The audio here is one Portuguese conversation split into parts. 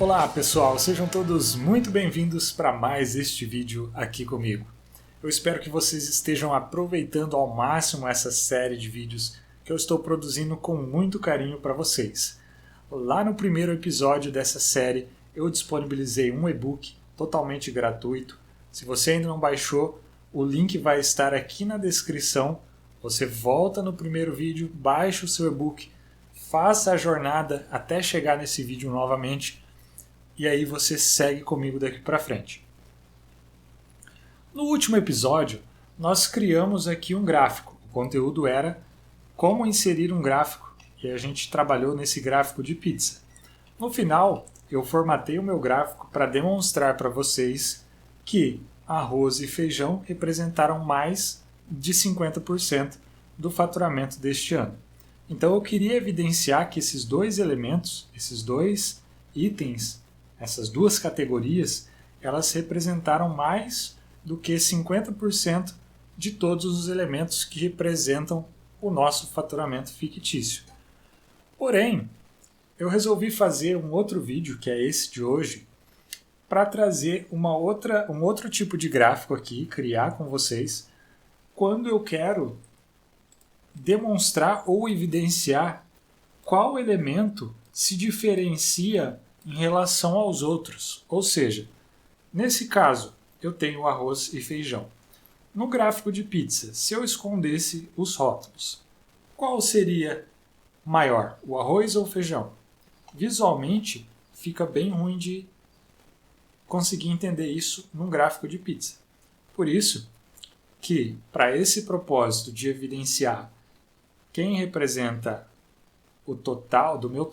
Olá pessoal, sejam todos muito bem-vindos para mais este vídeo aqui comigo. Eu espero que vocês estejam aproveitando ao máximo essa série de vídeos que eu estou produzindo com muito carinho para vocês. Lá no primeiro episódio dessa série eu disponibilizei um e-book totalmente gratuito. Se você ainda não baixou, o link vai estar aqui na descrição. Você volta no primeiro vídeo, baixa o seu e-book, faça a jornada até chegar nesse vídeo novamente e aí você segue comigo daqui para frente. No último episódio, nós criamos aqui um gráfico. O conteúdo era como inserir um gráfico e a gente trabalhou nesse gráfico de pizza. No final, eu formatei o meu gráfico para demonstrar para vocês que arroz e feijão representaram mais de 50% do faturamento deste ano. Então eu queria evidenciar que esses dois elementos, esses dois itens, essas duas categorias, elas representaram mais do que 50% de todos os elementos que representam o nosso faturamento fictício. Porém, eu resolvi fazer um outro vídeo, que é esse de hoje, para trazer um outro tipo de gráfico aqui, criar com vocês, quando eu quero demonstrar ou evidenciar qual elemento se diferencia em relação aos outros. Ou seja, nesse caso, eu tenho arroz e feijão. No gráfico de pizza, se eu escondesse os rótulos, qual seria maior, o arroz ou o feijão? Visualmente, fica bem ruim de conseguir entender isso num gráfico de pizza. Por isso que, para esse propósito de evidenciar quem representa o total, do meu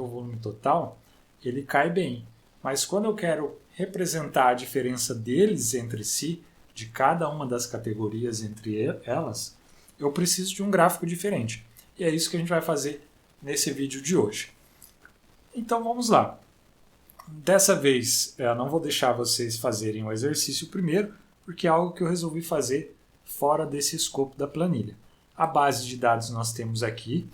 volume total, ele cai bem. Mas quando eu quero representar a diferença deles entre si, de cada uma das categorias entre elas, eu preciso de um gráfico diferente. E é isso que a gente vai fazer nesse vídeo de hoje. Então vamos lá. Dessa vez eu não vou deixar vocês fazerem o exercício primeiro, porque é algo que eu resolvi fazer fora desse escopo da planilha. A base de dados nós temos aqui,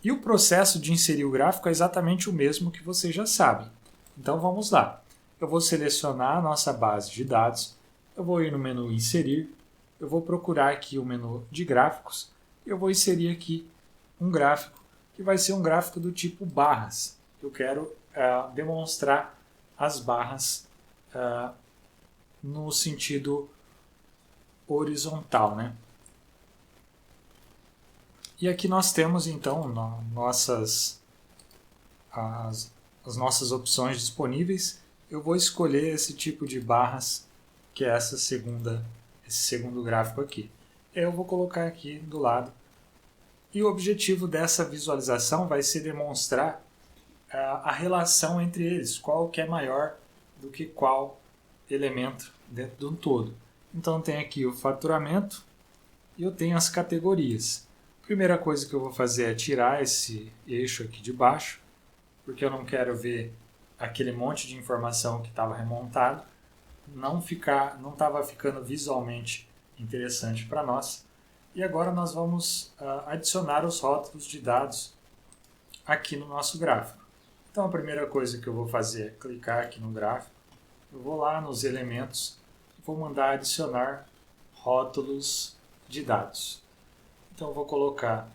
e o processo de inserir o gráfico é exatamente o mesmo que vocês já sabem. Então vamos lá. Eu vou selecionar a nossa base de dados, eu vou ir no menu Inserir, eu vou procurar aqui o menu de gráficos, e eu vou inserir aqui um gráfico, que vai ser um gráfico do tipo barras. Eu quero demonstrar as barras no sentido horizontal, né? E aqui nós temos então as nossas opções disponíveis. Eu vou escolher esse tipo de barras, que é esse segundo gráfico aqui. Eu vou colocar aqui do lado. E o objetivo dessa visualização vai ser demonstrar a relação entre eles, qual que é maior do que qual elemento dentro de um todo. Então tem aqui o faturamento e eu tenho as categorias. A primeira coisa que eu vou fazer é tirar esse eixo aqui de baixo, porque eu não quero ver aquele monte de informação que estava remontado, não estava ficando visualmente interessante para nós. E agora nós vamos adicionar os rótulos de dados aqui no nosso gráfico. Então a primeira coisa que eu vou fazer é clicar aqui no gráfico, eu vou lá nos elementos e vou mandar adicionar rótulos de dados. Então eu vou colocar,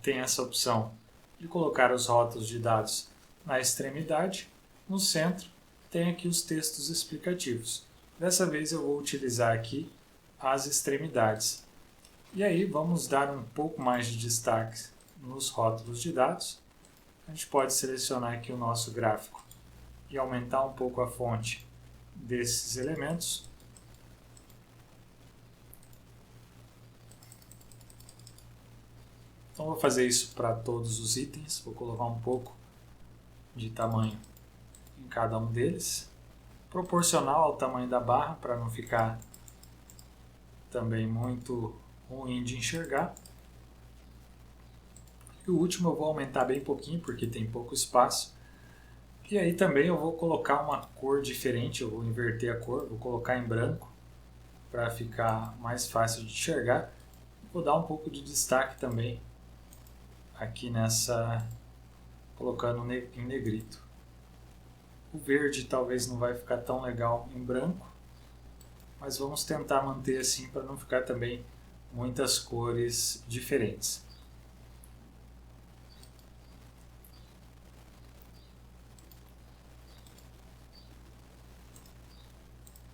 tem essa opção de colocar os rótulos de dados na extremidade, no centro tem aqui os textos explicativos. Dessa vez eu vou utilizar aqui as extremidades. E aí vamos dar um pouco mais de destaque nos rótulos de dados. A gente pode selecionar aqui o nosso gráfico e aumentar um pouco a fonte desses elementos. Então vou fazer isso para todos os itens, vou colocar um pouco de tamanho em cada um deles, proporcional ao tamanho da barra para não ficar também muito ruim de enxergar. E o último eu vou aumentar bem pouquinho porque tem pouco espaço. E aí também eu vou colocar uma cor diferente, eu vou inverter a cor, vou colocar em branco para ficar mais fácil de enxergar. Vou dar um pouco de destaque também aqui colocando em negrito. O verde talvez não vai ficar tão legal em branco, mas vamos tentar manter assim para não ficar também muitas cores diferentes.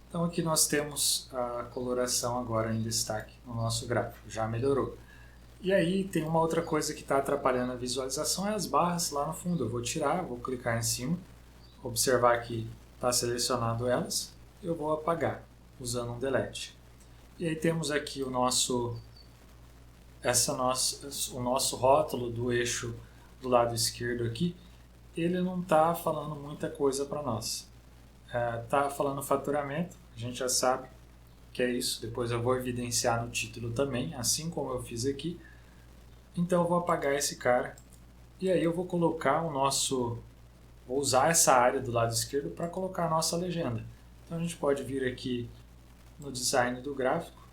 Então aqui nós temos a coloração agora em destaque no nosso gráfico, já melhorou. E aí tem uma outra coisa que está atrapalhando a visualização, é as barras lá no fundo. Eu vou tirar, vou clicar em cima, observar que está selecionado elas, eu vou apagar usando um delete. E aí temos aqui o nosso rótulo do eixo do lado esquerdo aqui. Ele não está falando muita coisa para nós. Está falando faturamento, a gente já sabe que é isso. Depois eu vou evidenciar no título também, assim como eu fiz aqui. Então eu vou apagar esse cara e aí eu vou colocar vou usar essa área do lado esquerdo para colocar a nossa legenda. Então a gente pode vir aqui no design do gráfico,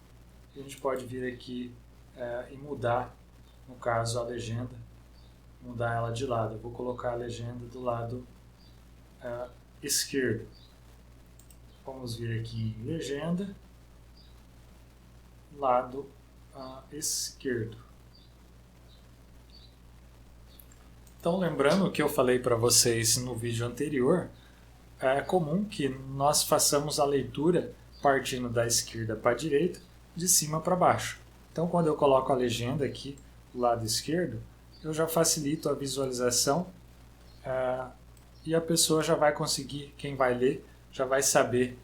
a gente pode vir aqui e mudar, no caso a legenda, mudar ela de lado. Eu vou colocar a legenda do lado esquerdo. Vamos vir aqui em legenda, lado esquerdo. Então, lembrando o que eu falei para vocês no vídeo anterior, é comum que nós façamos a leitura partindo da esquerda para a direita, de cima para baixo. Então, quando eu coloco a legenda aqui do lado esquerdo, eu já facilito a visualização e a pessoa já vai conseguir, quem vai ler, já vai saber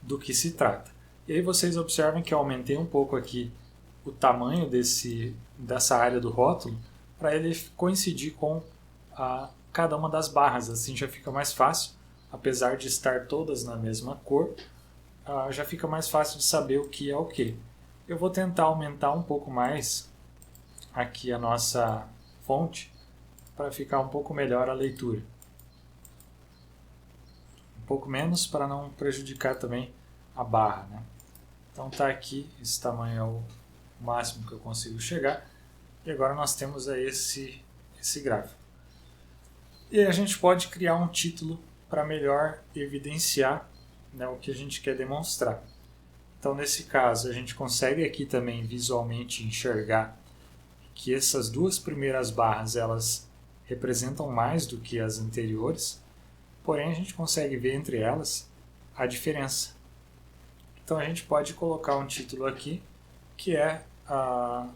do que se trata. E aí vocês observem que eu aumentei um pouco aqui o tamanho dessa área do rótulo para ele coincidir com cada uma das barras, assim já fica mais fácil, apesar de estar todas na mesma cor, já fica mais fácil de saber o que é o que. Eu vou tentar aumentar um pouco mais aqui a nossa fonte para ficar um pouco melhor a leitura. Um pouco menos para não prejudicar também a barra, né? Então tá aqui, esse tamanho é o máximo que eu consigo chegar. E agora nós temos aí esse gráfico. E a gente pode criar um título para melhor evidenciar, né, o que a gente quer demonstrar. Então nesse caso a gente consegue aqui também visualmente enxergar que essas duas primeiras barras elas representam mais do que as anteriores, porém a gente consegue ver entre elas a diferença. Então a gente pode colocar um título aqui que é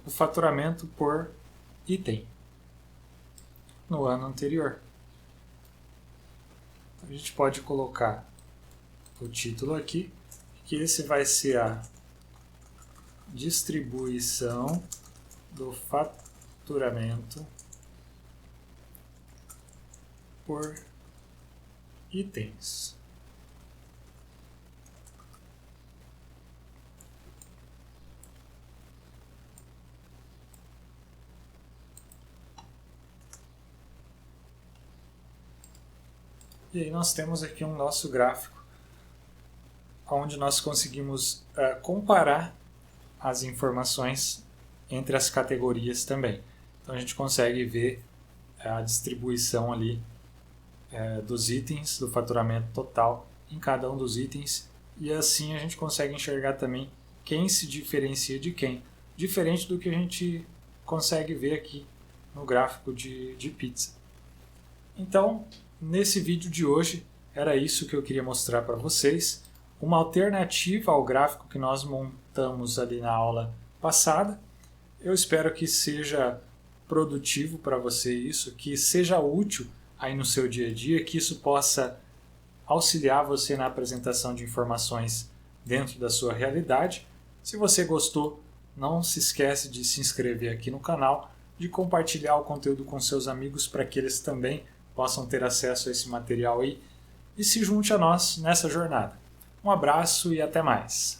o faturamento por item no ano anterior. Então, a gente pode colocar o título aqui, que esse vai ser a distribuição do faturamento por itens. E aí nós temos aqui um nosso gráfico, onde nós conseguimos comparar as informações entre as categorias também. Então a gente consegue ver a distribuição ali dos itens, do faturamento total em cada um dos itens, e assim a gente consegue enxergar também quem se diferencia de quem, diferente do que a gente consegue ver aqui no gráfico de pizza. Então, nesse vídeo de hoje, era isso que eu queria mostrar para vocês, uma alternativa ao gráfico que nós montamos ali na aula passada. Eu espero que seja produtivo para você isso, que seja útil aí no seu dia a dia, que isso possa auxiliar você na apresentação de informações dentro da sua realidade. Se você gostou, não se esquece de se inscrever aqui no canal, de compartilhar o conteúdo com seus amigos para que eles também possam ter acesso a esse material aí e se junte a nós nessa jornada. Um abraço e até mais!